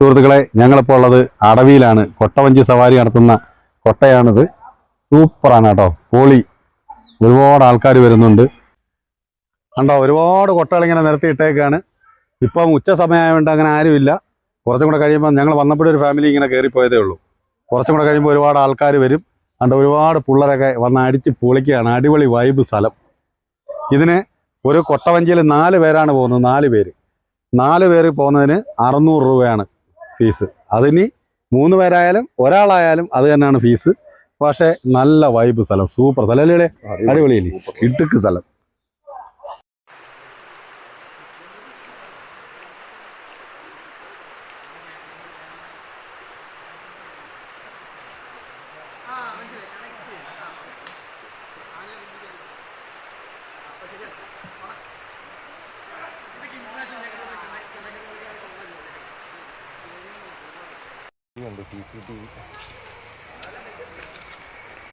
സുഹൃത്തുക്കളെ, ഞങ്ങളിപ്പോൾ ഉള്ളത് അടവിയിലാണ്. കൊട്ടവഞ്ചി സവാരി നടത്തുന്ന കൊട്ടയാണിത്. സൂപ്പറാണ് കേട്ടോ, പൊളി. ഒരുപാട് ആൾക്കാർ വരുന്നുണ്ട് കണ്ടോ. ഒരുപാട് കൊട്ടകൾ ഇങ്ങനെ നിരത്തിയിട്ടേക്കാണ്. ഇപ്പം ഉച്ച സമയമായതുകൊണ്ട് അങ്ങനെ ആരുമില്ല. കുറച്ചും കൂടെ കഴിയുമ്പോൾ, ഞങ്ങൾ വന്നപ്പോഴൊരു ഒരു ഫാമിലി ഇങ്ങനെ കയറിപ്പോയതേ ഉള്ളൂ. കുറച്ചും കൂടെ കഴിയുമ്പോൾ ഒരുപാട് ആൾക്കാർ വരും. കണ്ടോ, ഒരുപാട് പിള്ളേരൊക്കെ വന്ന് അടിച്ച് പൊളിക്കുകയാണ്. അടിപൊളി വൈബ് സ്ഥലം. ഇതിന് ഒരു കൊട്ടവഞ്ചിയിൽ 4 പേരാണ് പോകുന്നത്. 4 പേര്. 4 പേര് പോകുന്നതിന് 600 രൂപയാണ് ഫീസ്. അതിന് 3 പേരായാലും ഒരാളായാലും അത് തന്നെയാണ് ഫീസ്. പക്ഷേ നല്ല വൈബ് സ്ഥലം, സൂപ്പർ സ്ഥലം അല്ലേ? അടിപൊളിയല്ലേ? ഇടുക്ക് സ്ഥലം. CCTV